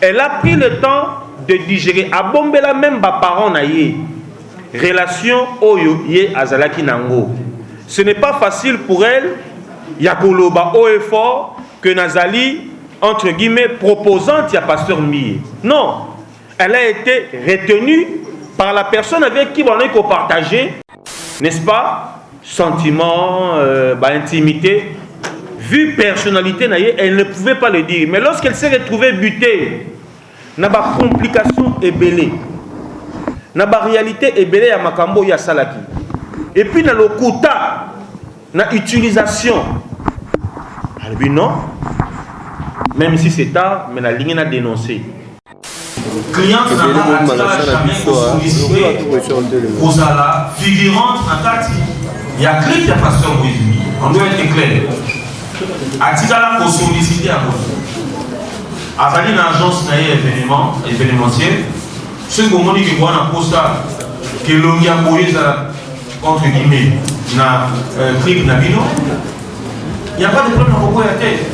Elle a pris le temps de digérer. A bombela même ba parents na ye. Relation oyo ye azalaki nango. Ce n'est pas facile pour elle. Yakoloba haut et fort que Nazali, entre guillemets, proposante à pasteur Mie. Non. Elle a été retenue par la personne avec qui on a partagé, n'est-ce pas, sentiments, intimité. Vu personnalité, elle ne pouvait pas le dire. Mais lorsqu'elle s'est retrouvée butée, n'a pas complication ébélée. N'a pas réalité ébélée à Makambo ya Salaki. Et puis dans le quota, na utilisation. Elle dit non. Même si c'est tard, mais la ligne a dénoncé. Client n'a pas jamais sollicité aux ala figurante en Tati. Il y a clé qui a pasteur Moïse. On doit être clair. Atikala pour solliciter à vous. Afali une agence événementielle. Ce que vous dites que vous avez un posta que l'on y a posé entre guillemets na clip na Bino. Il n'y a pas de problème à propos de la tête.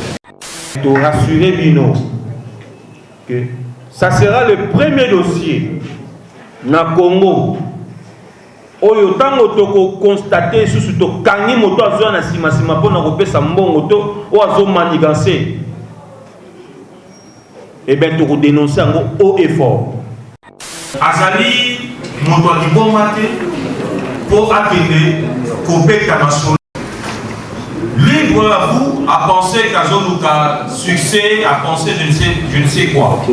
Pour rassurer Bino que ça sera le premier dossier na Congo. Oyo tango toko constater sous to kangi moto azo na sima pona kopesa mbongo to o azo manigancer. Et bien toko dénoncer ngo haut et fort. Azali moto a diplomate pour attendre kopeka masolo. Libre à vous à penser qu'à Zoluka succès, à penser je ne sais quoi.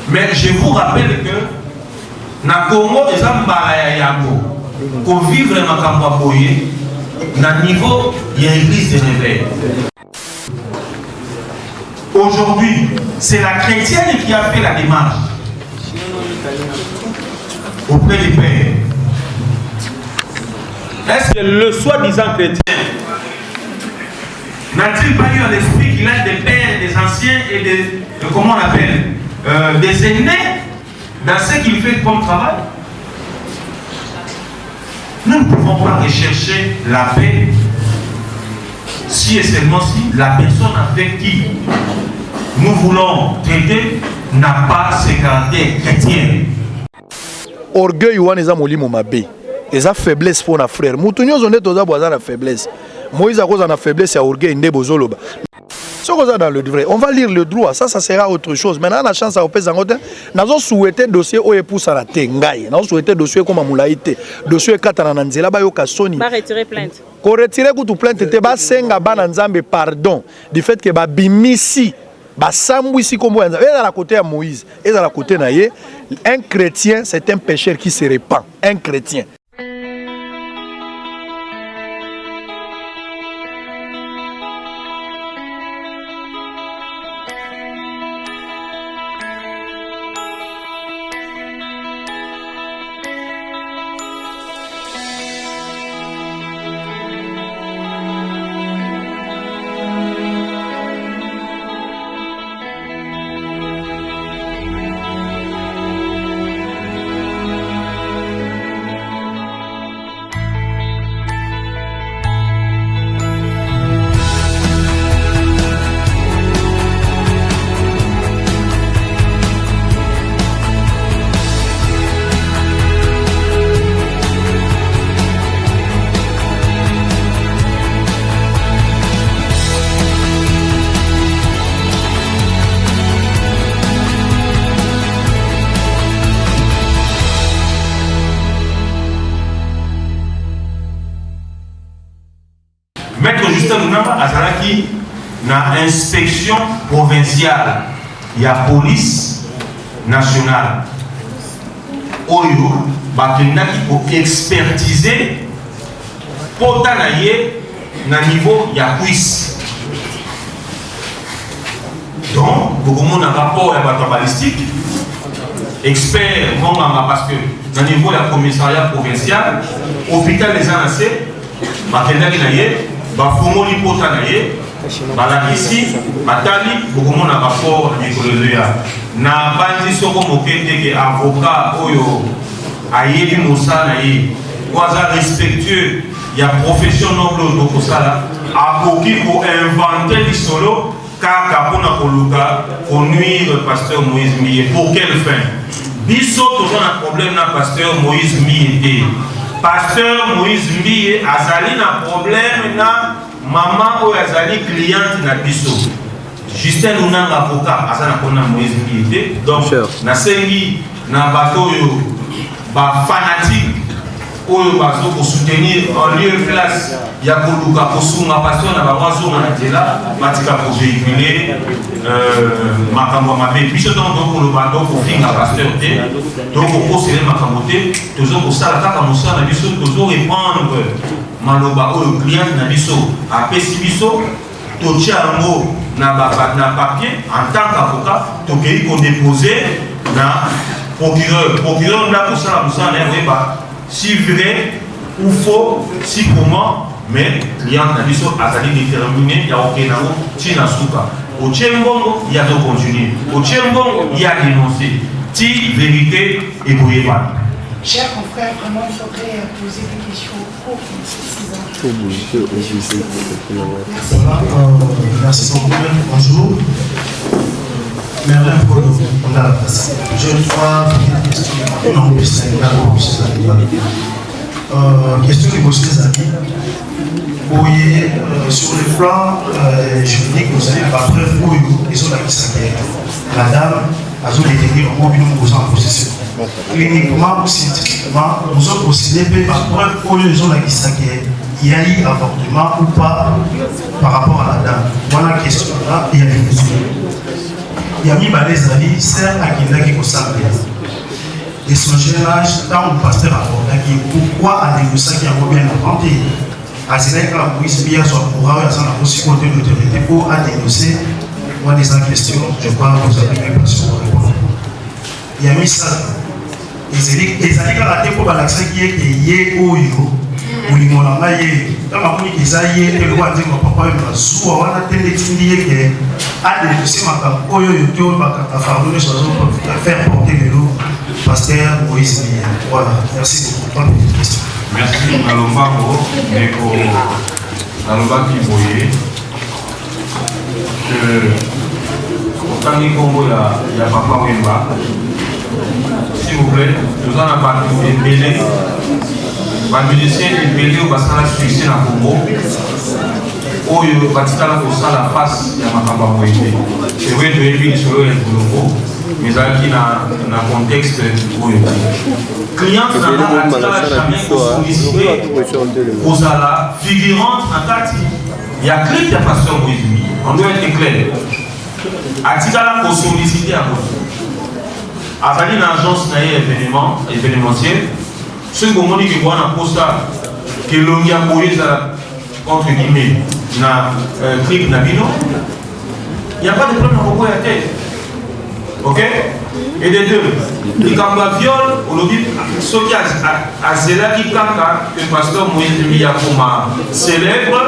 Mais je vous rappelle que na Congo les ambala yango pour vivre ma campagne na niveau il y a église de réveil. Aujourd'hui, c'est la chrétienne qui a fait la démarche auprès des pères. Est-ce que le soi-disant chrétien n'a-t-il pas eu à l'esprit qu'il a des pères, des anciens et des comment on appelle des aînés dans ce qu'il fait comme travail? Nous ne pouvons pas rechercher la paix si et seulement si la personne avec qui nous voulons traiter n'a pas ses caractères chrétiens. Orgueil ou eza molimo mabe. Eza faiblesse pour na frère. Mutu nyozo nde toza boza na faiblesse. Moïse a cause na faiblesse ya orgueil nde bozoloba. Ce qu'on a dans le vrai, on va lire le droit, ça sera autre chose. Maintenant, on a la chance à opérer en côté. Nous avons souhaité dossier où est poussé à la tengaï. Nous avons souhaité dossier comme à Moulaïté. Dossier Katananzela, Bayoka Sony. Va retirer plainte. Qu'on retire toute plainte, c'était bas senga bananzambe pardon du fait que ba bimisi ba sambouisi comme et à la côté à Moïse et à la côté naïe. Un chrétien, c'est un pécheur qui se répand. Un chrétien. Maître Justin Mounamba Azalaki na inspection provinciale, il y a police nationale. Oyo, bakendaki pour expertiser potanaye na niveau ya cuisse. Donc, beaucoup de monde a rapport à la balistique. Expert, parce que na niveau de la commissariat provincial, hôpital des Anacés, bakendaki na ye. Bafumoli pota na ye balakisi batali beaucoup na rapport écologique na bandi soko mokete ke avocat oyo ayebi mosala ye oza respectueux ya profession noble de kosala akoki ko inventer lisolo kaka pona koluka nuire pasteur Moïse Mie. Pour quelle fin? Biso toujours un problème na pasteur Moïse Mie. Pasteur Moïse Mie azali na problème na maman ou azali cliente na biso. Justin Lunanga avocat azana kona Moïse Mie. Donc na sengi na bato yo ba fanatique oyo bazo pour soutenir en lieu et place ya koluka kosunga pasteur na bazo na tela batika pour véhiculer makambo mabe biso donc koloba donc pour finga pasteur té donc pour poser makambo té toujours pour ça la kaka mosala na biso toujours répondre maloba oyo client na biso apesi biso totia ngo na papier en tant qu'avocat tokei ko déposer na procureur n'a pour ça la si vrai ou faux, si comment, mais client n'a dit ça, a déterminé, il y a aucun amour, tina souka. Au tchembongo, il y a de continuer. Au tchembongo, il y a dénoncé. Ti vérité et bouillé pas. Chers confrères, vraiment, il faudrait poser des questions pour merci beaucoup. Bonjour. Merci pour la place. Je crois que question question de Bosquet Zaki. Oui, sur le plan juridique, vous avez la preuve où ils ont la dame a détenu au mobile nous en possession. Cliniquement ou scientifiquement, nous avons procédé par preuve où ils ont la il y a eu avortement ou pas par rapport à la dame. Voilà la question là, il y a des questions. Il y a mis les amis, c'est à qui est au centre. Et son jeune âge, tant le pasteur a dit pourquoi a négocié qui a bien inventé. À ce moment-là, la police bien soit pour avoir la possibilité de l'autorité pour dénoncer. Moi, des questions, je crois que vous avez une question pour répondre. Il y a mis ça. Les amis, quand la déco va l'accès qui est yé ou yo, ou les mots là, yé, dans ma famille, ils aillent, et le roi dit, mon papa, il m'a sous, on a télé, que à dénoncer ma femme, oh yo, yo, ma femme, les choses pour faire porter le lot, pasteur Moïse Mie. Voilà, merci beaucoup. Pas de questions. Merci, Nalombango, Neko, Nalombango Boye. Quand il y a Papa Wemba, s'il vous plaît, nous en avons ébélé. Les musiciens ébélés au bassin de succès dans le Congo. Où il va à la face de Makamba Moïse. C'est vrai que les sur le Congo, mais il y a un contexte où il y a client n'a pas jamais sollicité aux ala figurante en tati. Il y a clip de pasteur Moïse. On doit être clair. Atikala pour solliciter à vous. Azali une agence événementielle. Ce que vous dites que vous avez un posta que l'on a posé entre guillemets dans clip Nabino, il n'y a pas de problème à vous à tête. Ok? Et des deux, les campagnes viol, on dit, ce qui a cela qui kaka, que le pasteur Moïse Miyakoma célèbre.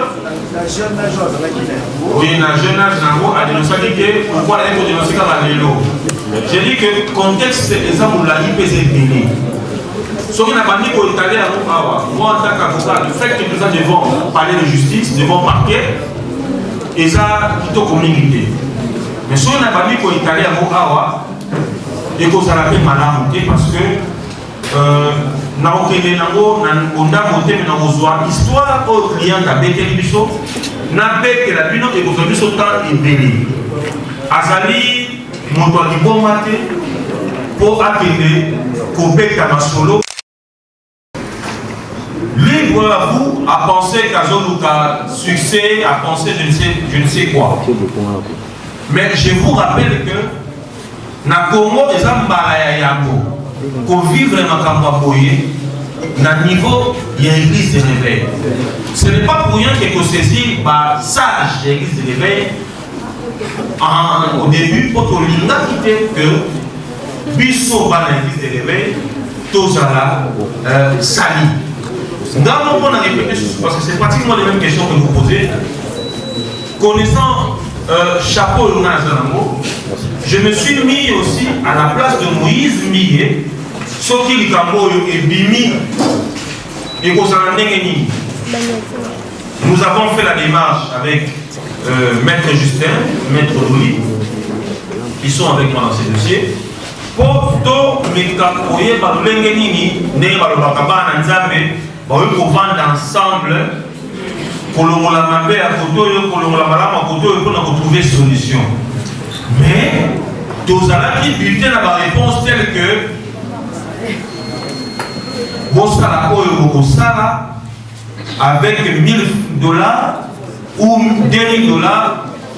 Oui, dans le jeune âge, a dénoncé pourquoi elle est dénoncée comme l'élo. J'ai dit que le contexte, c'est exemple, la IPC béni. Ce qui n'a pas dit qu'on est allé à Mokawa, moi en tant qu'avocat, le fait que nous devons parler de justice, devons parquer, et ça, plutôt communauté. Mais ce qui n'a pas dit qu'on est allé à Mokawa, et qu'on s'en a fait malin parce que na okende nango na ndako te na kozwa histoire au client a beteli biso na betela bino et kozwa biso temps ebele azali moto aliboma te po akende kobeta masolo libre à vous à penser qu'Azoluka succès à penser je ne sais quoi mais je vous rappelle que na Congo ezambala ya yango pour vivre ma campagne, na niveau il y a l'église de réveil. Ce n'est pas pour rien que saisi par sage de l'église de réveil au début pour que l'inga quitte que biso ba l'église de réveil tozala sali. Dans mon point à répéter parce que c'est pratiquement les mêmes questions que vous posez. Connaissant chapeau Lunazanamo, je me suis mis aussi à la place de Moïse Mie. Ce qui est bimi et nous avons fait la démarche avec Maître Justin, Maître Louis, qui sont avec moi dans ces dossiers. Pour tout Mekakoye, Balengenini, Né Balobakaba, Nanzame, pour vendre ensemble, pour la mabé à Koto, pour la malama à Koto, pour trouver solution. Mais, tous qui bulletin à la réponse telle que Bosala Oyo Bosala avec $1000 ou $2000,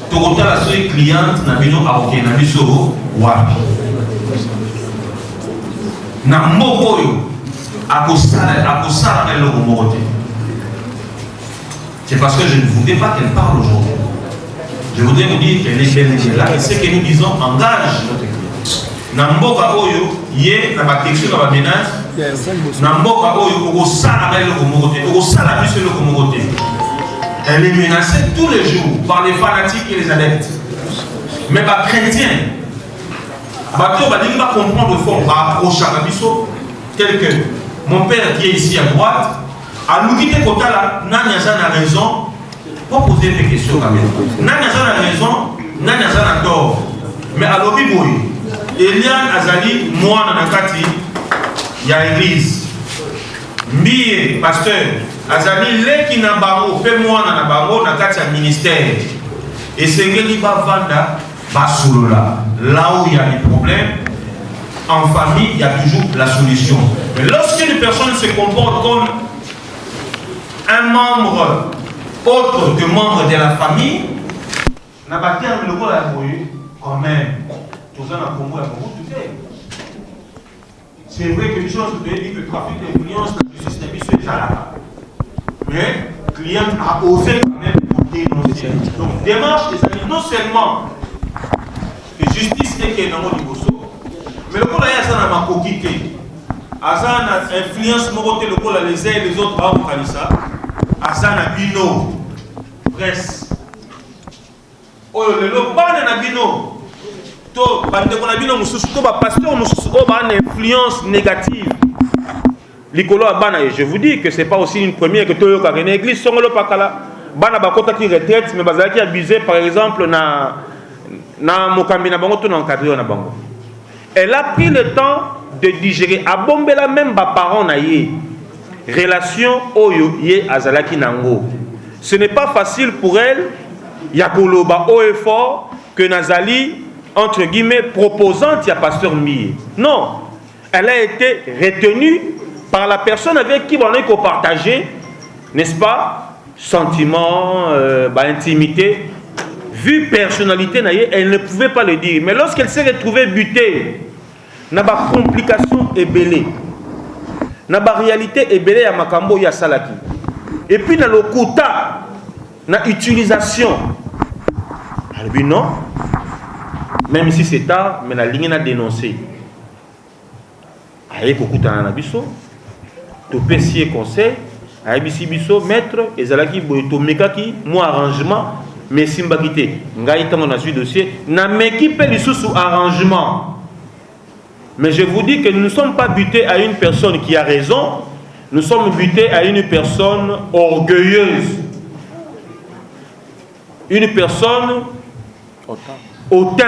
tu as la seule cliente na bino aoke na biso wapi. Na moko oyo akosala na eloko moko te. C'est parce que je ne voudrais pas qu'elle parle aujourd'hui. Je voudrais vous dire qu'elle est belle et là, et ce que nous disons engage notre client. Namboka oyo, yé, na ba texture, na ba menace, Namboka oyo, okosala na eloko moko te, okosala biso eloko moko te. Elle est menacée tous les jours par les fanatiques et les adeptes. Mais les chrétiens, ils vont comprendre le fond, approcher à Bisso, tel que mon père qui est ici à droite, a l'ouïté Kotala, Nanyaza a raison, pour poser des questions quand même. Nanyaza a raison, Nanyaza a tort. Mais à l'Obiboui, Eliane Azali, moi, Nanakati, il y a l'église. Mie, pasteur, Azali, les qui n'a pas fait moi, Nanabaro, Nakati a ministère. Et c'est que l'Iba Vanda, Basoulola. Là où il y a des problèmes, en famille, il y a toujours la solution. Mais lorsque une personne se comporte comme un membre autre que membre de la famille, n'a pas terme le rôle à quand même. Tout ça dans le Congo, tout fait. C'est vrai que les choses se disent que le trafic d'influence, la justice n'est déjà là. Mais le client a osé quand même pour dénoncer. Donc, démarche des amis, non seulement la justice est qu'il y a dans le Bosso, mais le coup là, il y a un coquité. Azan a influence le coup là, les uns et les autres, Azan a bino, presse. Oh, le ban a bino. To, bandeko na bino mususu, to ba pasteur mususu, oh ba influence négative. Likolo abana, et je vous dis que c'est pas aussi une première que Toyo Karene église songolo pakala. Bana bakota qui retraite, mais bazala qui abusé par exemple na mokambi na bango to na encadré na bango. Elle a pris le temps de digérer. Abombela même ba parents na ye. Relation oyo ye azalaki nango. Ce n'est pas facile pour elle. Yakoloba haut et fort que Nazali entre guillemets proposante à pasteur Mie. Non, elle a été retenue par la personne avec qui on a partagé, n'est-ce pas, sentiments, intimité. Vu personnalité, elle ne pouvait pas le dire. Mais lorsqu'elle s'est retrouvée butée, n'a pas complication et belé. N'a pas réalité et belé à Makambo ya Salaki. Et puis dans le quota, na utilisation. Elle dit non. Même si c'est tard, mais la ligne a dénoncé. Aïe, Kokuta Nanabiso, Topessier conseil, Aïe Bisso, maître, et Zalaki Boyotomekaki, moi arrangement, mais Simbakite, Ngaïta mon assu dossier, n'a m'équipe sous arrangement. Mais je vous dis que nous ne sommes pas butés à une personne qui a raison, nous sommes butés à une personne orgueilleuse. Une personne autant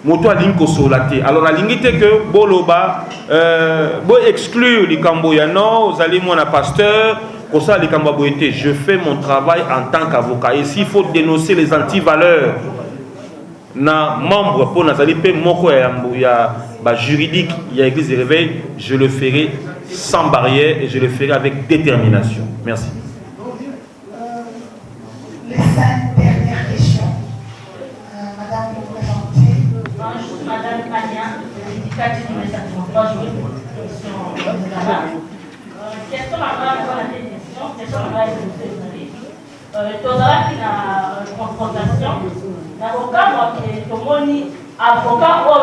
moto alinko solaté. Alors la ligne était que boloba bo exclure les camboyano, vous allez mon pasteur, pour ça les camboyété. Je fais mon travail en tant qu'avocat. Et s'il faut dénoncer les antivaleurs na membre pour nazali pe moko ya ba juridique, il y a église de réveil, je le ferai sans barrière et je le ferai avec détermination. Merci. Les 5 dernières questions. Madame, vous présentez. Bonjour, Madame Ania, éducatrice du message. Bonjour, question à la question, question à la Tozala qui a confrontation. L'avocat, moi, Tomoni, avocat, oh,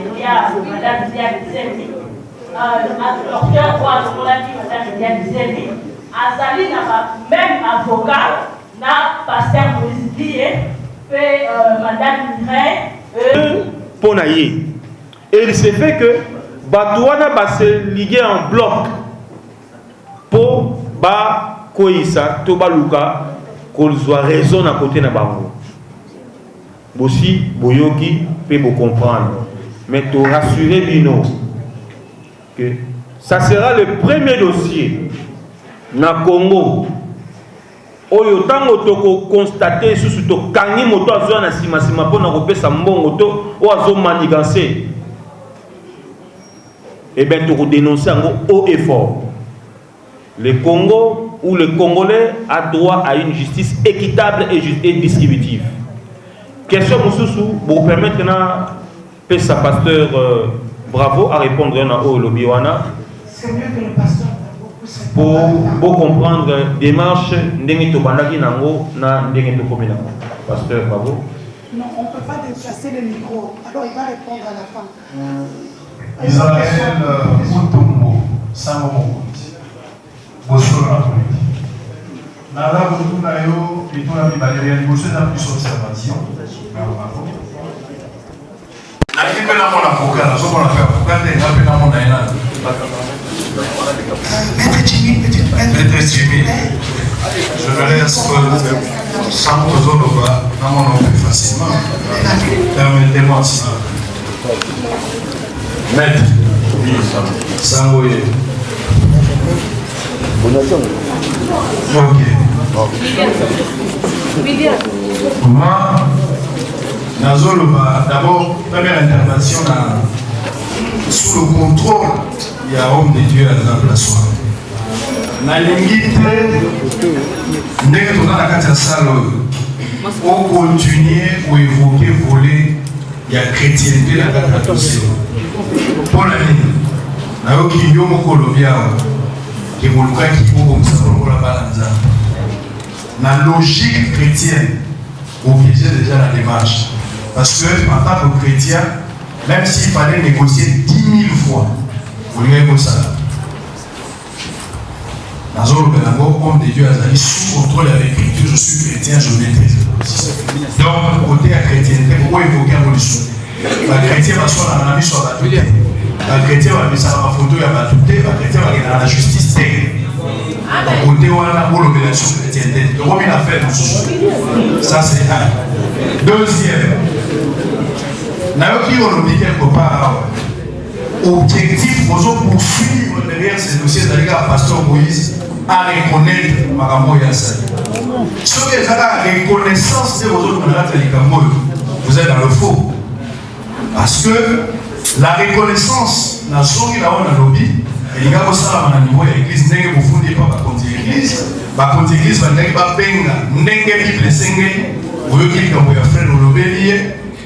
il y a Madame Diane Zemi, docteur, Madame Diane Zemi, Azali n'a même avocat, n'a pasteur Moïse fait Madame Mireille. Ponaye. Et il s'est fait que Batouana va se liguer en bloc pour Ba Koïsa, Tobaluka, qu'on soit raison à côté de bango. Aussi, boyoki peut vous comprendre. Mais tu rassurer Bino que ça sera le premier dossier na Congo. Oyo tango toko constater sous to kangi moto azo na sima pona kopesa mbongo to o azo manigancer. Et bien tu dénoncer en haut et fort. Le Congo ou le Congolais a droit à une justice équitable et distributive. Question Moussoussou, pour permettre que sa pasteur Bravo à répondre à haut lobby wana. C'est mieux que le pasteur pour comprendre démarche ndenge to bandaki nango na ndenge to komi nango. Pasteur Bravo. Non, on ne peut pas déplacer le micro. Alors il va répondre à la fin. Israël Mutombo Sango Mokonzi Bosolo na Politi Nala Botuna yo Pitona Mibali ya Liboso na plus observation Naki pe na mona foka na soko na faire foka te na pe na mona ina Maître Jimmy je me laisse sans Tozoloba na mona plus facilement permettez-moi ça Maître, Sangoye. Ok. Moi, d'abord, première intervention sous le contrôle, il y a homme de Dieu à la place. On continue pour évoquer, voler, il y a chrétienté là dans pour la ligne, qui yo mokolobia qui moluka qui comme ça pour la balance. La logique chrétienne obligeait déjà la démarche parce que en tant que chrétien, même s'il fallait négocier 10 000 fois, vous voyez comme ça. Dans le homme de Dieu a sous contrôle avec l'écriture, je suis chrétien, je maîtrise. Donc, côté à chrétienté, pourquoi évoquer un solution? Les chrétiens sont dans la vie sur la tutelle. Les chrétiens vont faire ma photo à la tutelle. Les chrétiens vont aller dans la justice. Donc, côté où on a pour l'obéissance chrétienne. Donc, on a fait ça, c'est un. Deuxième, on dit quelque part, objectif, pour poursuivre derrière ces dossiers, c'est-à-dire à Pasteur Moïse, à reconnaître Makambo Yassali. Ce qui est la reconnaissance de vos autres vous êtes dans le faux. Parce que la reconnaissance, dans ce qui est dans le lobby, il y a aussi à niveau de l'église, n'est-ce pas vous fondez pas contre l'église, pas contre l'église, n'est-ce pas benga, n'est-ce pas bible sengé, vous voyez qu'il y a un frère au lobby lié,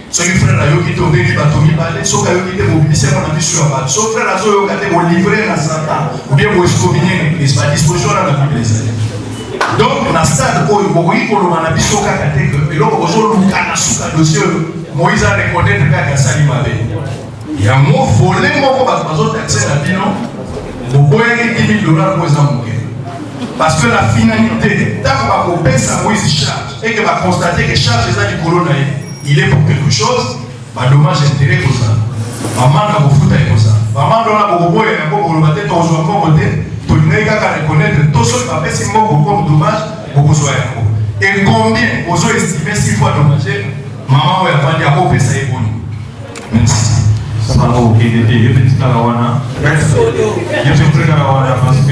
ceux qui frère là qui tombent qui battent mi balé, ceux qui étaient mobilisés on a vu sur la base, ceux frère là ceux qui étaient livrés dans Satan, ou bien vous excommunier l'église, pas disposition dans la Bible. Donc na stade où vous voyez qu'on a vu sur la catégorie, et là vous avez le dossier Moïse a reconnaître que Sali Mabé. Il y a un mot volé, mon combat, accès à la vie, non? Vous pouvez 10 000 $ pour les embouquer. Parce que la finalité, tant qu'on va ça Moïse charge, et qu'on va constater que charge du colonne, il est pour quelque chose, bah dommage intérêt pour ça. Maman n'a pas foutu avec ça. Maman n'a pas foutu avec ça. Maman n'a pas foutu avec ça. Tout le monde a reconnaître tout ce qui va faire si mon comme dommage, pour que et combien vous avez estimé 6 fois dommagé? Maman va faire des apôts et ça est bon. Merci. Ça va ok, je vais te dire la je vais te dire la parce que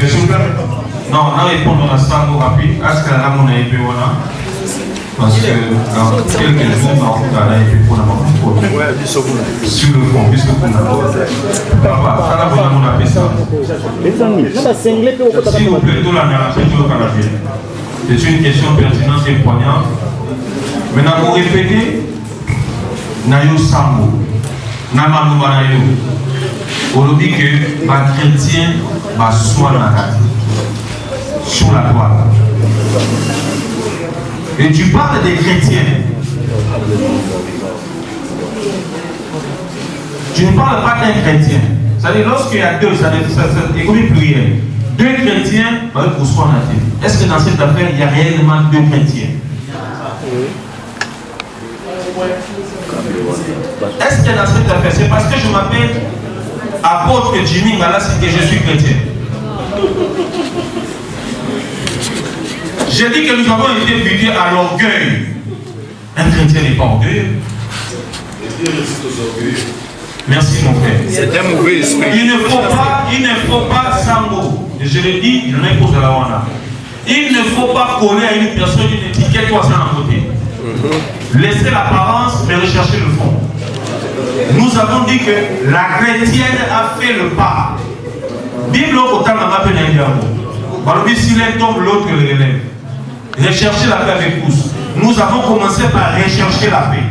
non, on a répondu à ça rapide. Est-ce que la monnaie est bonne? Parce que dans quelques jours, on a été pour la monnaie. Sur le fond, puisque vous n'avez pas. Ça va mon appel ça. S'il vous plaît, tout la narration du Canadien. C'est une question pertinente et poignante. Maintenant, vous répétez, Nayo Sambo, Namano Banayo, on dit que les chrétiens sont sur la toile. Et tu parles des chrétiens. Tu ne parles pas d'un chrétien. C'est-à-dire, lorsqu'il y a deux, ça écoute pluriel. Deux chrétiens, pour soi natif. Est-ce que dans cette affaire, il y a réellement deux chrétiens? Est-ce que dans cette affaire, c'est parce que je m'appelle apôtre Jimmy Ngalassi que je suis chrétien? J'ai dit que nous avons été butés à l'orgueil. Un chrétien n'est pas orgueilleux. Merci mon frère. C'est un mauvais esprit. Il ne faut pas Sango. Je l'ai dit, il n'y en a pas de la wana. Il ne faut pas coller à une personne une étiquette ou à ça à côté. Laissez l'apparence, mais recherchez le fond. Nous avons dit que la chrétienne a fait le pas. Bible au temps n'a pas fait un si l'un tombe, l'autre le relève. Rechercher la paix avec tous. Nous avons commencé par rechercher la paix.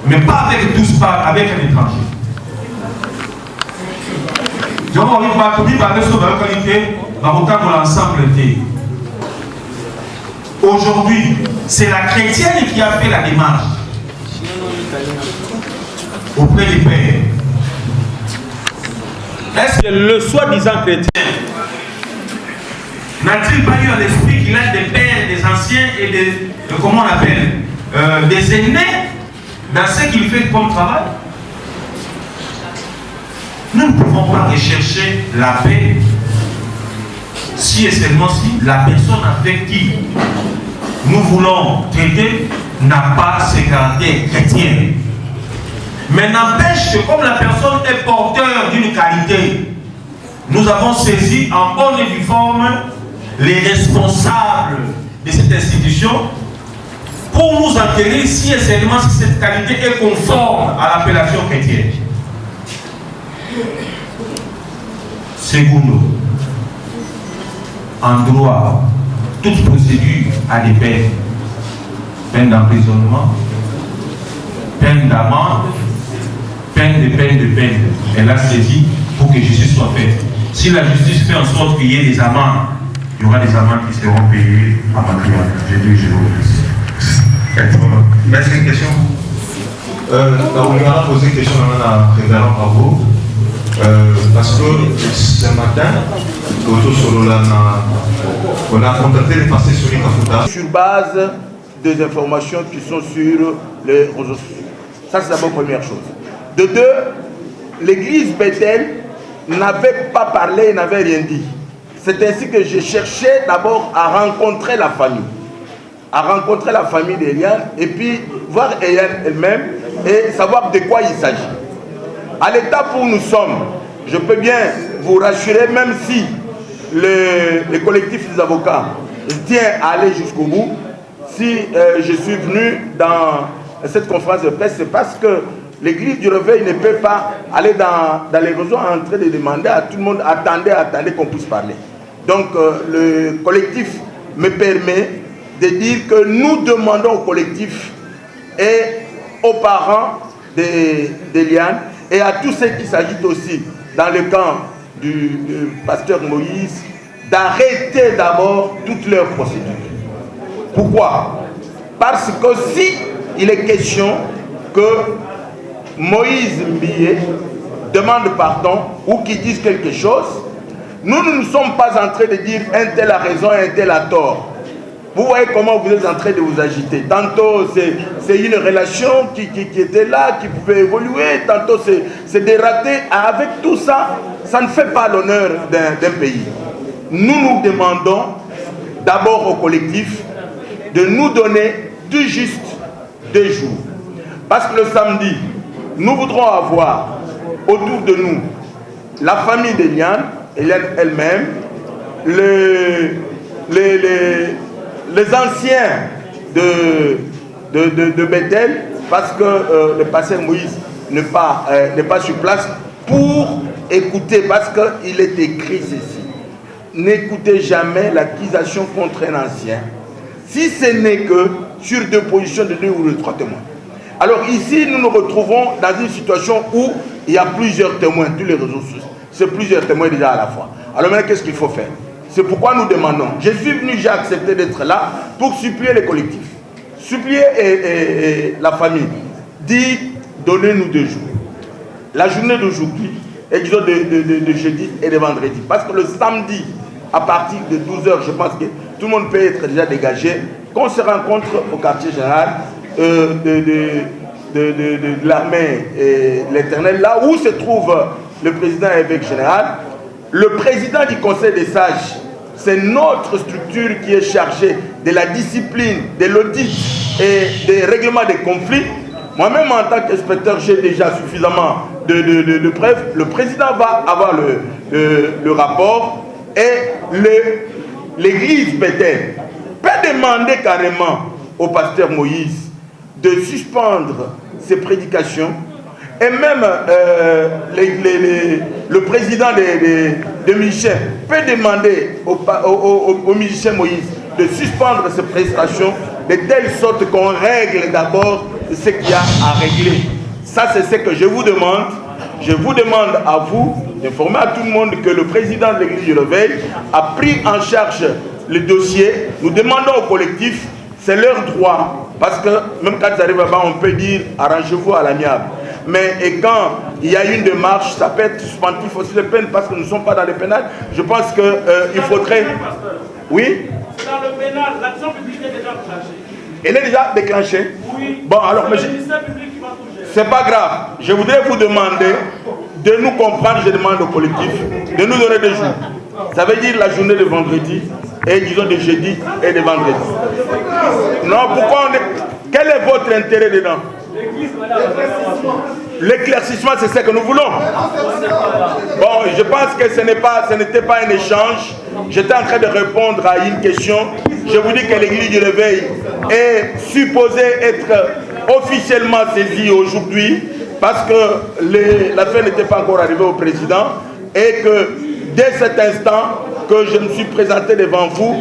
Mais pas avec tous, pas avec un étranger. Nous avons envie de parler sur la qualité, pour l'ensemble. Aujourd'hui, c'est la chrétienne qui a fait la démarche auprès des pères. Est-ce que le soi-disant chrétien n'a-t-il pas eu à l'esprit qu'il a des pères, des anciens et des, comment on appelle, des aînés dans ce qu'il fait comme travail? Nous ne pouvons pas rechercher la paix si et seulement si la personne avec qui nous voulons traiter n'a pas ses caractères chrétiens. Mais n'empêche que comme la personne est porteur d'une qualité, nous avons saisi en bonne et due forme les responsables de cette institution pour nous enterrer si et seulement si cette qualité est conforme à l'appellation chrétienne. Secondo, en droit, toute procédure a des peines. Peine d'emprisonnement, peine d'amende, peine de peine. Elle a saisi pour que justice soit faite. Si la justice fait en sorte qu'il y ait des amendes, il y aura des amendes qui seront payées à Montréal. J'ai dit, je vous remercie. Merci, une question. On a posé une question à Révérend Bravo. Parce que ce matin, on a contacté les passés sur les Kafuta. Sur base des informations qui sont sur les réseaux sociaux. Ça, c'est d'abord la première chose. De deux, l'église Bethel n'avait pas parlé, n'avait rien dit. C'est ainsi que j'ai cherché d'abord à rencontrer la famille. À rencontrer la famille d'Eliane et puis voir Eliane elle-même et savoir de quoi il s'agit. À l'état où nous sommes, je peux bien vous rassurer, même si le collectif des avocats tient à aller jusqu'au bout, si je suis venu dans cette conférence de presse, c'est parce que l'église du réveil ne peut pas aller dans les réseaux en train de demander à tout le monde, attendez qu'on puisse parler. Donc le collectif me permet de dire que nous demandons au collectif et aux parents d'Eliane et à tous ceux qui s'agitent aussi dans le camp du pasteur Moïse d'arrêter d'abord toutes leurs procédures. Pourquoi? Parce que si il est question que Moïse Mbié demande pardon ou qu'il dise quelque chose, nous ne sommes pas en train de dire un tel a raison et un tel a tort. Vous voyez comment vous êtes en train de vous agiter. Tantôt c'est une relation qui était là, qui pouvait évoluer, tantôt c'est dératé. Avec tout ça, ça ne fait pas l'honneur d'un pays. Nous demandons d'abord au collectif de nous donner du juste 2 jours. Parce que le samedi, nous voudrons avoir autour de nous la famille d'Eliane, Eliane elle-même, les anciens de Bethel, parce que le pasteur Moïse n'est pas sur place, pour écouter, parce qu'il est écrit ceci. N'écoutez jamais l'accusation contre un ancien, si ce n'est que sur 2 positions de 2 ou de 3 témoins. Alors ici, nous nous retrouvons dans une situation où il y a plusieurs témoins, tous les réseaux sociaux, c'est plusieurs témoins déjà à la fois. Alors maintenant, qu'est-ce qu'il faut faire? C'est pourquoi nous demandons. Je suis venu, j'ai accepté d'être là pour supplier les collectifs, supplier la famille. Dites, donnez-nous 2 jours. La journée d'aujourd'hui, et disons de jeudi et de vendredi. Parce que le samedi, à partir de 12h, je pense que tout le monde peut être déjà dégagé, qu'on se rencontre au quartier général de l'armée et l'Éternel, là où se trouve le président et évêque général. Le président du conseil des sages c'est notre structure qui est chargée de la discipline, de l'audit et des règlements des conflits. Moi-même, en tant qu'inspecteur, j'ai déjà suffisamment de preuves. Le président va avoir le rapport et l'église Bethel peut demander carrément au pasteur Moïse de suspendre ses prédications. Et même le président de musiciens peut demander au musicien Moïse de suspendre ses prestations de telle sorte qu'on règle d'abord ce qu'il y a à régler. Ça, c'est ce que je vous demande. Je vous demande à vous d'informer à tout le monde que le président de l'église du Réveil a pris en charge le dossier. Nous demandons au collectif, c'est leur droit. Parce que même quand ils arrivent là-bas, on peut dire arrangez-vous à l'amiable. Mais et quand il y a une démarche, ça peut être suspensif aussi de peine parce que nous ne sommes pas dans le pénal. Je pense qu'il faudrait... Oui? C'est dans le pénal, l'action publique est déjà déclenchée. Elle est déjà déclenchée? Oui. Bon, alors, mais c'est pas grave. Je voudrais vous demander de nous comprendre, je demande au collectif, de nous donner des jours. Ça veut dire la journée de vendredi et disons de jeudi et de vendredi. Non, pourquoi on est... Quel est votre intérêt dedans? L'éclaircissement, c'est ce que nous voulons. Bon, je pense que ce n'était pas un échange. J'étais en train de répondre à une question. Je vous dis que l'église du Réveil est supposée être officiellement saisie aujourd'hui parce que l'affaire n'était pas encore arrivée au président et que dès cet instant que je me suis présenté devant vous,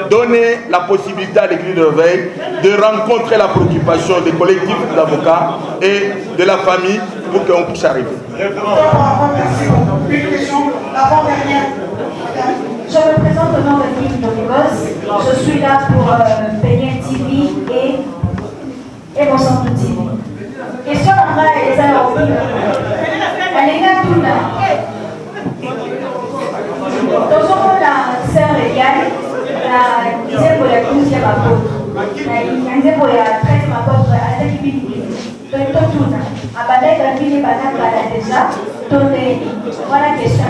donner la possibilité à l'église de Réveil de rencontrer la préoccupation des collectifs d'avocats et de la famille pour qu'on puisse arriver. Une question avant-dernière. Je me présente au nom de Guy Domingos. Je suis là pour Benin TV et mon centre TV. Question en vrai, les alors. Elle est là tout là. Dans la sœur Eliane, la disait pour la 12e apôtre. La disait pour la 13e apôtre, à la Bible. Donc, tout là. À Badek, la Bible, la déjà. Voilà la question.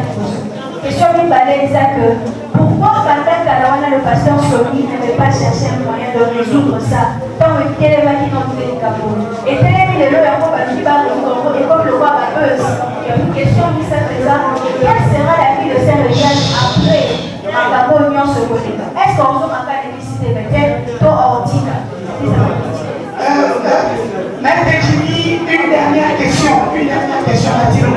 Question qui parlait que pourquoi Batak, alors on a le pasteur Sony ne veut pas chercher un moyen de résoudre ça tant que quel est la qui n'en fait les capots. Et tel est le lot, et comme le roi Babeuse, il y a une question qui s'est présente. Quelle sera la vie de Saint Régal après la capot union se connaît? Est-ce qu'on se manque à l'électricité peut-être tôt ortica? Maître Jimmy, une dernière question. Une dernière question à dire.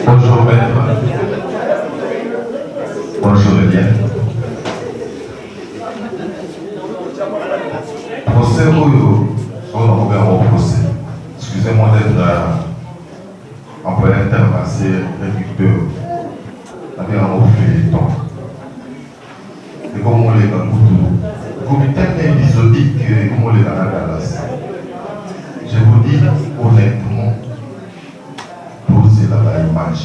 Bonjour maître. Bonjour Eliane. Procès Oyo, on a ouvert mon procès. Excusez-moi d'être employé un terme assez réducteur. Avec un mot feuilleton. Et comme on les a tout, comité épisodique, comme on les a Dallas. Je vous dis honnêtement, posez la image.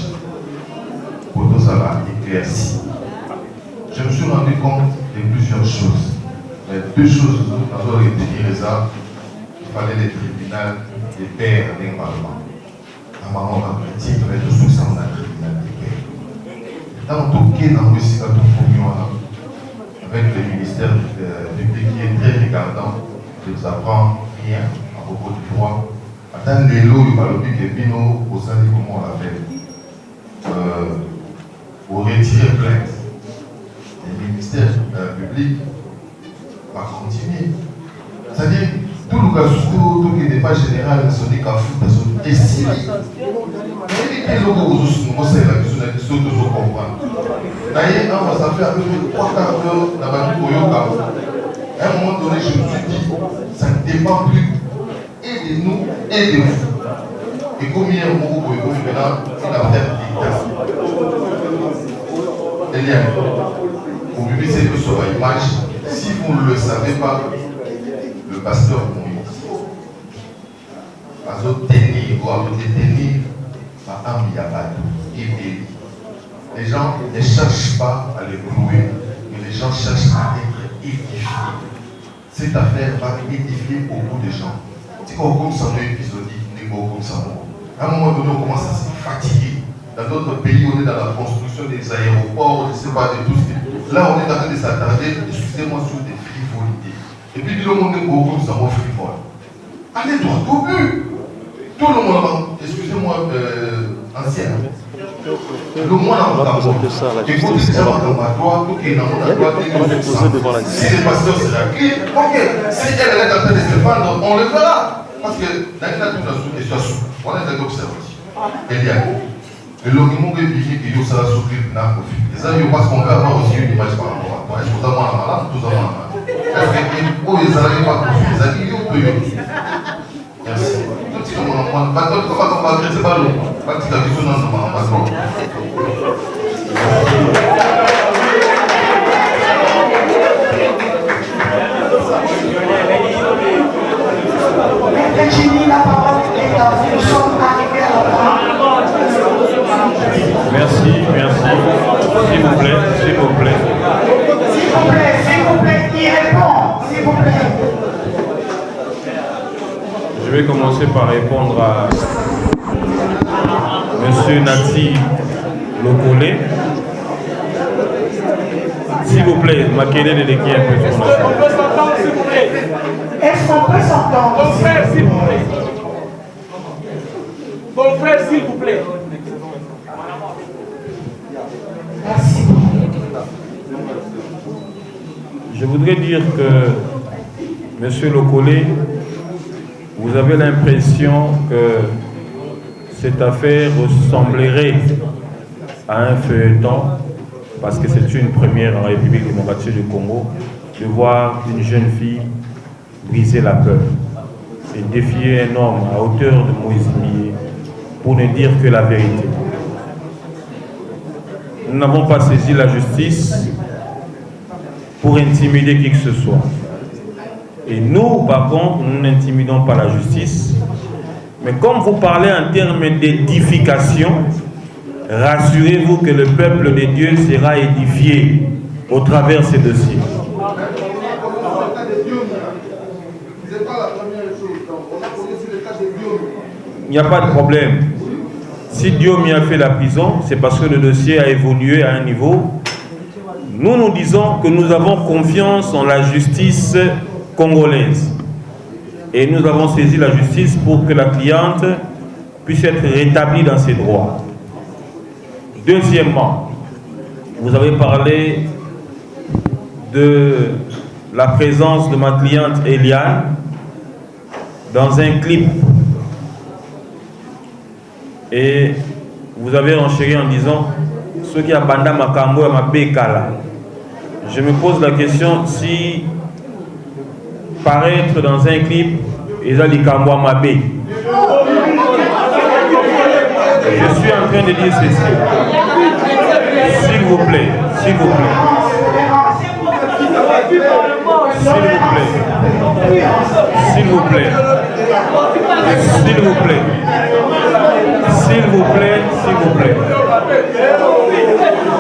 Pour tout ça va éclairci. Je me suis rendu compte de plusieurs choses. Mais deux choses, nous avons retenu ça. Il fallait les tribunaux des pères d'un parlement. À maman, on a petit, mais tout ça, on a tribunal des pères. Dans tout cas, dans le site, avec le ministère public qui est très regardant, je ne vous apprends rien à propos du droit. Attends les lots, il va le dire que Bino, au sein de comment on l'appelle, pour retirer plainte. Le ministère public va continuer. C'est-à-dire, tout le cas, tout qui n'est pas général, ce n'est qu'à foutre, ce n'est décidé. Et les locaux, nous c'est la question de se comprendre. D'ailleurs, on va faire à peu près 3 quarts d'heure dans la Koyoka. À un moment donné, je me suis dit, ça ne dépend plus et de nous et de vous. Et comme hier, mon groupe, maintenant, il a fait dictat. Eliane, vous publiez que sur l'image, si vous ne le savez pas, le pasteur Moïse, à tenir ou à tenir Les gens ne cherchent pas à les clouer, mais les gens cherchent à être édifiés. Cette affaire va édifier beaucoup de gens. Si on commence à épisodique, à un moment donné, on commence à se fatiguer. Dans d'autres pays, on est dans la construction des aéroports, je ne sais pas, de tout ce. Là, on est en train de s'attarder, excusez-moi, sur des frivolités. Et puis, tout le monde est beaucoup de savoir frivole. Allez droit au but. Tout le monde, excusez-moi, ancien. Le monde a qui écoute déjà dans ma droite, tout qui est dans ma droite, si le pasteur sera clé, ok, si elle est en train de se défendre, on le fera. Parce que dans la situation, on est dans l'observation. Il y a le logement que dit qu'il y a ça souffrir d'un profit. Et ça, parce qu'on peut avoir aussi une image par rapport à toi. Est-ce que vous avez un malade, tout ça malade? Est-ce que les salariés pas profit? Les amis, ils peuvent. Merci. Tout ce qu'on a, pas de quoi, c'est pas l'eau. Pas de la vision dans le patron. Merci, merci. S'il vous plaît, s'il vous plaît. S'il vous plaît, qui répond, s'il vous plaît. Je vais commencer par répondre à M. Nati Lokole. S'il vous plaît, Makele de l'équipe un peu. Est-ce qu'on peut s'entendre, s'il vous plaît? Est-ce qu'on peut s'entendre? Mon frère, s'il vous plaît. Mon frère, s'il vous plaît. Merci. Je voudrais dire que, M. Lokole, vous avez l'impression que cette affaire ressemblerait à un feuilleton, parce que c'est une première en République démocratique du Congo, de voir une jeune fille briser la peur et défier un homme à hauteur de Moïse Millet pour ne dire que la vérité. Nous n'avons pas saisi la justice pour intimider qui que ce soit. Et nous, par contre, nous n'intimidons pas la justice. Mais comme vous parlez en termes d'édification, rassurez-vous que le peuple de Dieu sera édifié au travers de ces dossiers. Il n'y a pas de problème. Si Diomi a fait la prison, c'est parce que le dossier a évolué à un niveau. Nous, nous disons que nous avons confiance en la justice congolaise. Et nous avons saisi la justice pour que la cliente puisse être rétablie dans ses droits. Deuxièmement, vous avez parlé de la présence de ma cliente Eliane dans un clip. Et vous avez enchéri en disant ce qui a banda makambo et ma bekala. Je me pose la question si paraître dans un clip et alikambo ma bé. Je suis en train de dire ceci. S'il vous plaît, s'il vous plaît. S'il vous plaît. S'il vous plaît. S'il vous plaît. S'il vous plaît, s'il vous plaît.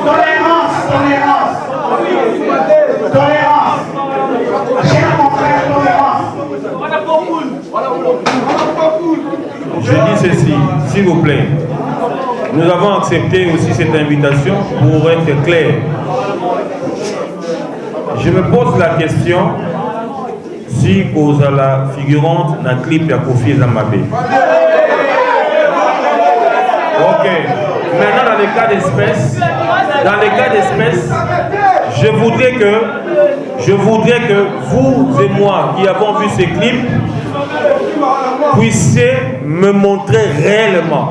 Tolérance, tolérance. Tolérance. Cher mon frère, tolérance. Je dis ceci, s'il vous plaît. Nous avons accepté aussi cette invitation pour être clair. Je me pose la question si la figurante n'a clip à Kofi Zamabé. Ok. Maintenant, dans les cas d'espèce, je voudrais que vous et moi qui avons vu ces clips puissiez me montrer réellement.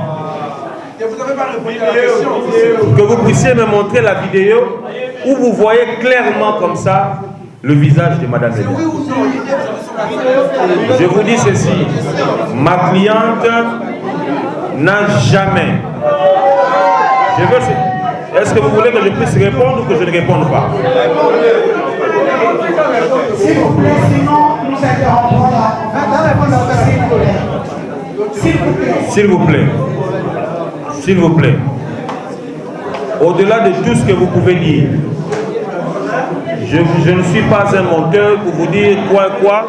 Que vous puissiez me montrer la vidéo où vous voyez clairement comme ça le visage de Madame Eliane. Je vous dis ceci, ma cliente n'a jamais. Est-ce que vous voulez que je puisse répondre ou que je ne réponde pas? S'il vous plaît, sinon nous interrompons la. S'il vous plaît. S'il vous plaît. S'il vous plaît. Au-delà de tout ce que vous pouvez dire, je ne suis pas un menteur pour vous dire quoi.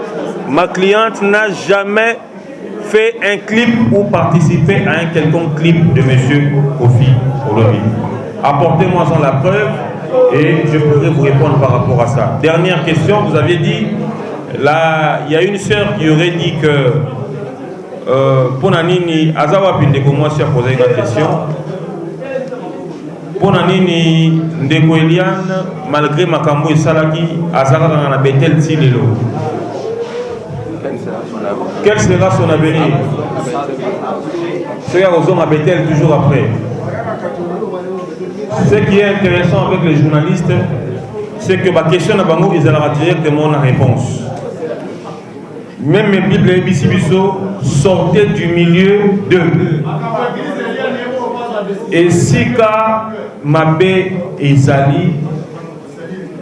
Ma cliente n'a jamais fait un clip ou participé à un quelconque clip de M. Kofi Olomide. Apportez-moi la preuve et je pourrai vous répondre par rapport à ça. Dernière question, vous aviez dit, là, il y a une sœur qui aurait dit que pour Nanini, Azawa Pindeko, moi je posé une question. Pour Nanini, Ndeko Eliane, malgré Makambo et Salaki, Azara dans la Betel Tilelo. Quel sera son avenir? C'est à Ozon à Betel toujours après. Ce qui est intéressant avec les journalistes, c'est que ma question à Bango, ils auront directement la réponse. Même mes Bibles et Bissibiso sortaient du milieu d'eux. Et si ka Mabé et Zali,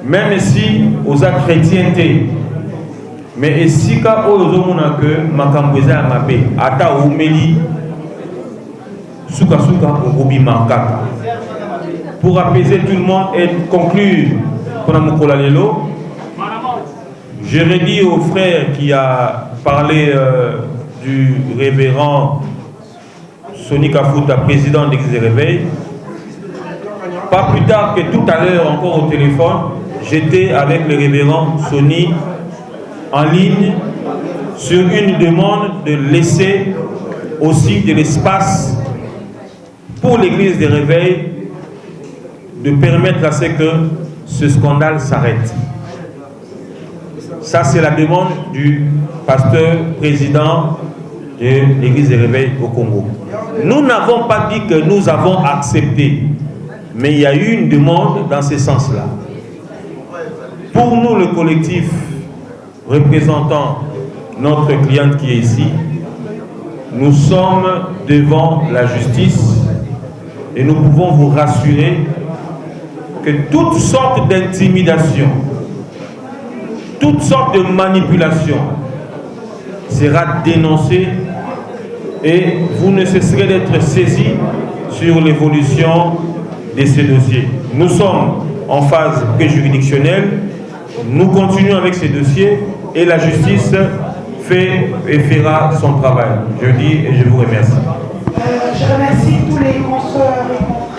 même si aux chrétienté, mais si ka Ozomona que Makambouza Mabé, Ata Oumeli, Souka Ogobi Mankaka. Pour apaiser tout le monde et conclure, je redis au frère qui a parlé du révérend Soni Kafuta, président de l'Église des Réveils. Pas plus tard que tout à l'heure, encore au téléphone, j'étais avec le révérend Soni en ligne sur une demande de laisser aussi de l'espace pour l'Église des Réveils, de permettre à ce que ce scandale s'arrête. Ça, c'est la demande du pasteur président de l'Église des Réveils au Congo. Nous n'avons pas dit que nous avons accepté, mais il y a eu une demande dans ce sens-là. Pour nous, le collectif représentant notre cliente qui est ici, nous sommes devant la justice et nous pouvons vous rassurer que toutes sortes d'intimidations, toutes sortes de manipulations sera dénoncées et vous ne cesserez d'être saisis sur l'évolution de ces dossiers. Nous sommes en phase préjuridictionnelle, nous continuons avec ces dossiers et la justice fait et fera son travail. Je dis et je vous remercie. Je remercie tous les consoeurs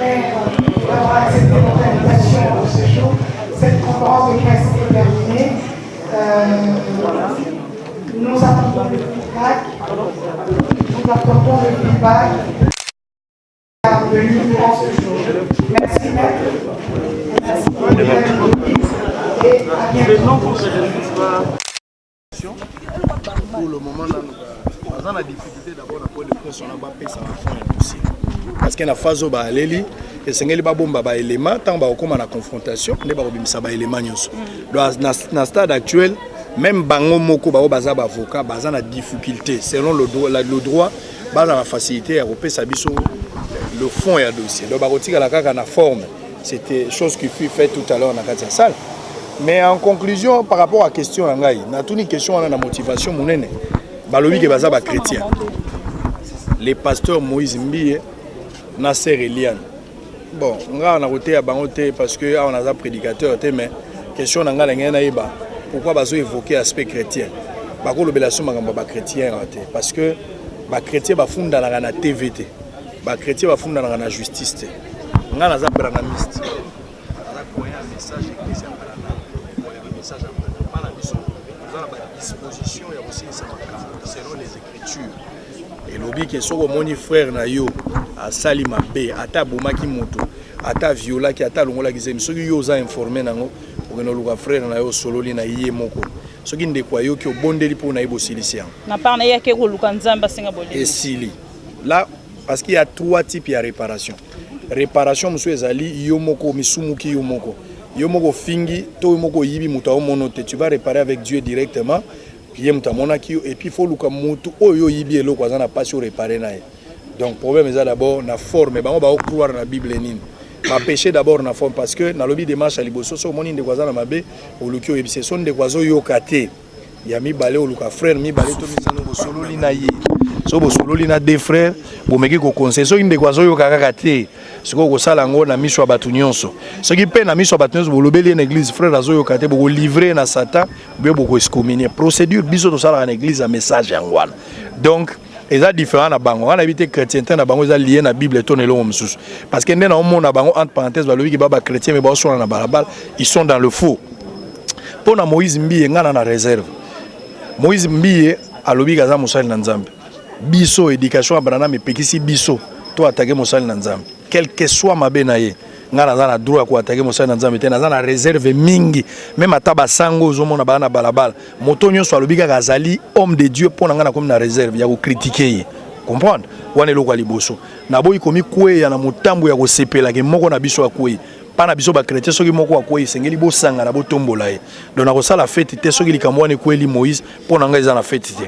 et confrères d'avoir accepté notre invitation pour ce jour. Cette conférence de presse est terminée. Nous attendons le feedback. Nous attendons le feedback. Bienvenue durant ce jour. Merci maître. Merci pour et à bientôt. Pour le moment, nous avons la difficulté d'avoir la presse, on a pas payé ça aussi. Parce qu'il y a une phase où il et c'est un bomba ba élément tant ba comme na confrontation ne ba bimisa ba élément nyonso. Dans stade actuel même bango moko ba baza ba avocat baza na difficulté selon le droit ba na facilité à repérer biso le fond et dossier. Donc ba kotika la kaka na forme. C'était chose qui fut faite tout à l'heure dans la salle. Mais en conclusion par rapport à la question ngai na toute une question on a la motivation monene ba lobi ke baza ba chrétien. Les pasteurs Moïse Mbiye Nasser Eliane. Bon, on a roté à Bangote parce que on a un prédicateur, mais question n'a pas pourquoi bazo évoquer aspect chrétien. Par contre, l'obélation m'a chrétien parce que les chrétiens va fondre dans la TVT, les chrétiens va fondre dans la justice. On a un branamiste. On a un message ecclésial un message à la mission. On a la disposition et aussi selon les Écritures. Et lobby qui est mon frère Nayo à Salima B, ata bomaki moto, ata viola ki ata longola ki zemi soki yo za informé nango pour que nos frères Nayo sololi na yé moko. Soki ndekwa yo ki obondeli pour na ibo silician. Na parna ya ke koluka nzamba singa boleli. Et sili. Là parce qu'il y a trois types de réparation. Réparation monsieur ezali yo moko misumuki yo moko. Yo moko fingi to yo moko yibi muta o monote. Tu vas réparer avec Dieu directement. Et puis il faut que mutu oyo yibi elo kwa zana pas sur réparer na. Donc le problème est d'abord la forme, mais on va croire dans la Bible. Ma péché d'abord la forme parce que dans le démarche à liboso so moni de kwazana mabe olukio ebise son de kwazo yo kate. Ya mi balé oluka frère mi balé to mi sano solo li na yi. so bo sololi na deux frères bo meki ko conseil so inde kwa zo yo kaka te siko ko sala ngo na miso batu nyonso so ki pe na miso batu nyonso bo lobeli na église frère azo yo kate bo livrer na satan bo ko excommunier procédure biso to sala na église a message yangwana donc eza différent na bango on habite chrétienté na bango eza lié na bible to nelongo mususu parce que ndena on na bango entre parenthèses ba lobi ki baba chrétien mais ba so na balabal ils sont dans le faux pour na Moïse Mbiye ngana na réserve Moïse Mbiye alobi kaza musali na nzambe biso éducation abana me pekisi biso to attaquer musali na nzambe quel que soit mabe na ye ngana za na droit ko attaquer musali na nzambe te na za na réserve mingi même ataba sango zo mona bana balabala moto nyonso alobi kaka azali homme de Dieu pour ngana comme na réserve ya ko critiquer comprendre wana eloko liboso na boyi komi kwe ya na mutambo ya ko sepela ke moko na biso akwe pana biso ba chrétien soki moko akwe sengeli bo sanga na bo tombola ye donc na ko sala fête te soki likambo wana kweli Moïse pour nga eza na fête te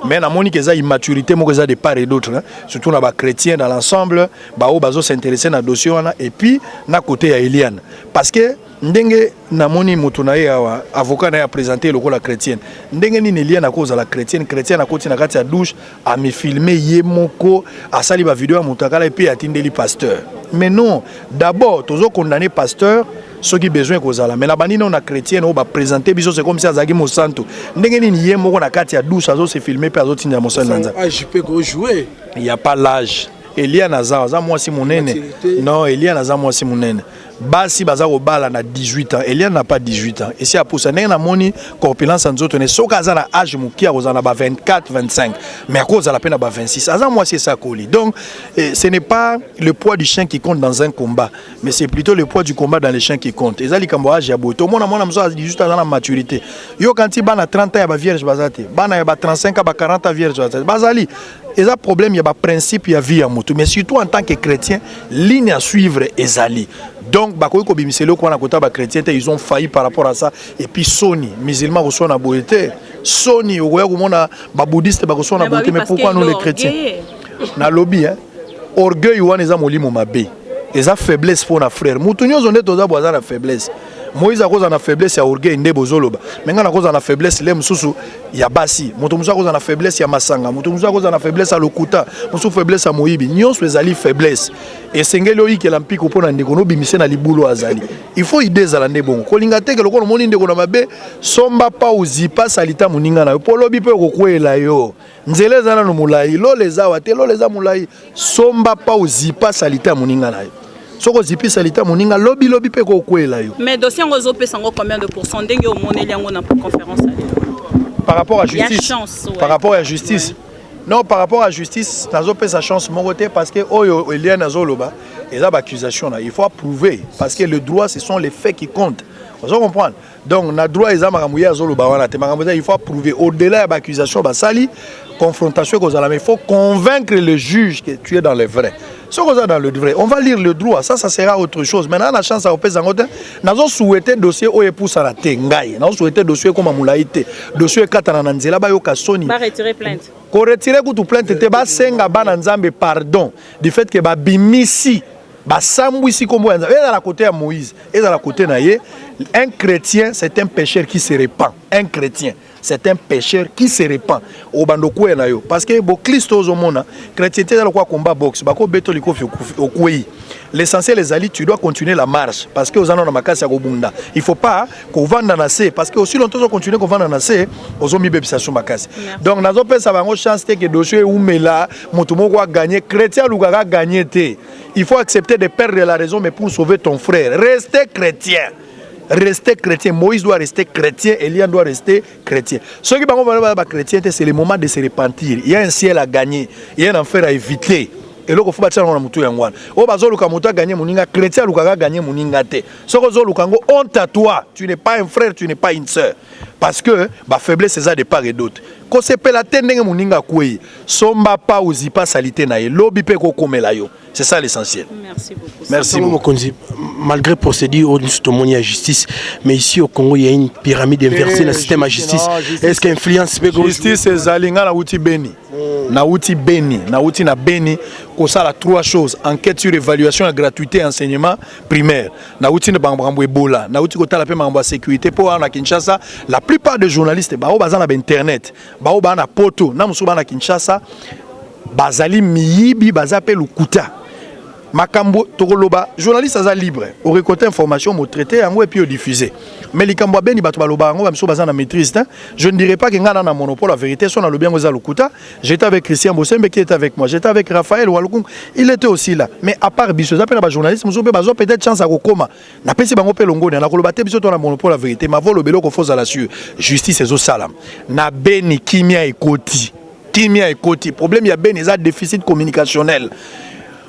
mais na moni que ça immaturité moko za de part et d'autre hein? Surtout na ba chrétien dans l'ensemble ba o bazo s'intéresser na dossier wana et puis na côté ya Eliane parce que ndenge na moni mutu na ye awa avocat na ya présenter le la chrétienne ndenge ni Eliane à cause de la chrétienne na koti na kati ya douche a me filmer ye moko a sali ba vidéo mutakala et puis atindeli pasteur mais non d'abord tozo condamner pasteur ceux qui besoin kozala mais la banine on a chrétienne on va présenter biso c'est comme si azaki mo santo ndenge ni ye moko na kati ya douche azo se filmer pe azo tinda mo sanza je peux go jouer il y a pas l'âge Eliane aza moi si monene non Eliane aza moi si monene basi baza ko bala na 18 ans Eliane n'a pas 18 ans et si a poussa na moni corpulence nzoto ne soka aza na âge mukia kozana ba 24 25 mais à cause à la peine ba 26 aza moi c'est ça koli donc ce n'est pas le poids du chien qui compte dans un combat mais c'est plutôt le poids du combat dans les chiens qui compte ezali kambo âge ya boto mona mso a 18 ans dans la maturité yo quand il bana 30 ans ya ba vierge bazate bana ya ba 35 ans ba 40 ans vierge bazali et un problème, il y a un principe, il y a vie à moto. Mais surtout en tant que chrétien, ligne à suivre est ali. Donc, ils ont failli par rapport à ça. Et puis, Sony, musulmans, ils sont à beauté. Sony, ils sont bouddhistes, ils sont à beauté. Mais pourquoi nous, les chrétiens? Na lobby, orgueil, ils ont faiblesse pour nos frères. Nous avons une faiblesse. Moïse a cause de la faiblesse ya orgueil ndebo zoloba menga na cause de la faiblesse le mususu ya basi moto mususu a cause de la faiblesse ya masanga moto mususu a cause de la faiblesse ya lokuta mususu faiblesse ya moyibi nyonso ezali faiblesse et sengeli oyike la mpiko pona ndeko no bimise na libulo azali il faut idée za ndebo kolinga teke lokolo moni ndeko na mabe somba pa uzipa salita muninga na po lobi pe kokwela yo nzele za na no mulai lo leza wate lo leza mulai somba pa uzipa salita muninga na yo soko zipi salita moninga lobby pe ko kwela yo mais dossier ngozo pesango combien de pourcent ndenge au moneli yango na conférence par rapport à justice chance, ouais. Par rapport à justice ouais. Non par rapport à justice nazo pesa chance mon côté parce que oyo Eliane azoloba et là accusation là il faut prouver parce que le droit ce sont les faits qui comptent vous comprenez donc na droit eza makambo ya azoloba wana te makambo il faut prouver au-delà de l'accusation ba sali confrontation que mais il faut convaincre le juge que tu es dans le vrai. Ce qu'on a dans le vrai, on va lire le droit, ça sera autre chose. Maintenant, on a chance à opérer en côté. Nous avons souhaité dossier au épouse à la tengaï. Nous avons souhaité dossier comme Amoulaïté. Dossier Katanananzela, Bayoka Sony. Pas retirer plainte. Qu'on retire toute plainte, c'était pas senga bananzambe pardon du fait que ba bimisi ba sambu ici comme et à la côté à Moïse et à la côté naïe un chrétien c'est un pécheur qui se répand un chrétien c'est un pécheur qui se répand au bandoko na yo parce que bo Christo zomona chrétienté dans quoi combat boxe bako beto liko au koi l'essentiel les ali tu dois continuer la marche parce que aux anona makasi ya kobunda il faut pas qu'on vende na se parce que aussi longtemps on continue qu'on vende na se ozomi bebisation makasi donc nazo pesa bango chance te que dossier umela moto moko a gagner chrétien lukaka gagner te il faut accepter de perdre la raison mais pour sauver ton frère restez chrétien. Rester chrétien, Moïse doit rester chrétien, Eliane doit rester chrétien. Ceux qui vont être chrétiens, c'est le moment de se repentir. Il y a un ciel à gagner, il y a un enfer à éviter. Et là, il faut bâtir un moutou yangwan. Oh, bazo luka mouta gagner moninga, chrétien luka gagner moninga te. Soko zo lukango, honte à toi. Tu n'es pas un frère, tu n'es pas une sœur. Parce que ba faiblesse c'est ça de part et d'autre. Ko se pela tendenge moninga kwei. Somba pa uzipa salite na ye. Lobi pe ko komela yo. C'est ça l'essentiel. Merci beaucoup. Merci beaucoup. Malgré procédure au de la justice, mais ici au Congo il y a une pyramide inversée dans le système de justice. Est-ce qu'influence peut justice c'est zalinga na uti beni. Na uti beni, na uti na beni, ko ça la trois choses, enquête sur évaluation et gratuité enseignement primaire. Na uti ne bangambwe Ebola, na uti ko tala pe mangamba sécurité pour na Kinshasa, la plupart des journalistes ba o bazana ba internet, ba o ba na poto, na musu ba na Kinshasa bazali miyibi bazape lukuta makambo tokoloba journaliste aza libre au récolter information mo traiter yango et puis au diffuser mais likambo beni bato baloba yango bamso baza na maîtrise je ne dirais pas que ngana na monopole la vérité son na lobi yango za lukuta j'étais avec Christian Bosembe qui était avec moi j'étais avec Raphaël Walukung il était aussi là mais à part biso za pe na ba journaliste muso pe bazo peut-être chance à kokoma na pesi bango pe longo na koloba te biso to na monopole la vérité ma volo beloko faux à la sur justice ezo salam na beni kimia ekoti problème ya beni za déficit communicationnel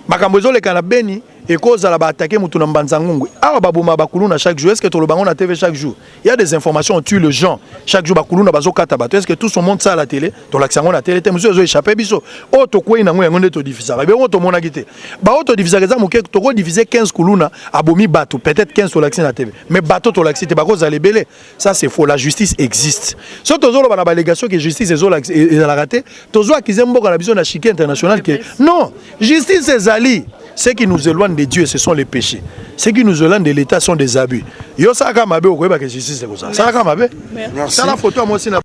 makambo ezoleka na beni ekozala ba attaquer mutu na mbanza ngungwe awa baboma bakuluna chaque jour est-ce que to lobango na TV chaque jour il y a des informations on tue le gens chaque jour bakuluna bazokata bato est-ce que tout son monde ça à la télé to l'accent na télé te musu ezo échapper biso o to kwei na ngo yango nde to diffuser ba bongo to mona kite ba o to diffuser za muke to ko diffuser 15 kuluna abomi bato peut-être 15 to l'accent na TV mais bato to l'accent te ba koza lebele ça c'est faux la justice existe so to zo lo bana balégation que justice ezo la raté to zo akize mboka na biso na chiquet international que non justice ezali. Ce qui nous éloigne de Dieu, ce sont les péchés. Ce qui nous éloigne de l'État sont des abus. Yo ça ka mabe okoyeba que justice c'est comme ça. Ça ka mabe. Ça la photo moi aussi na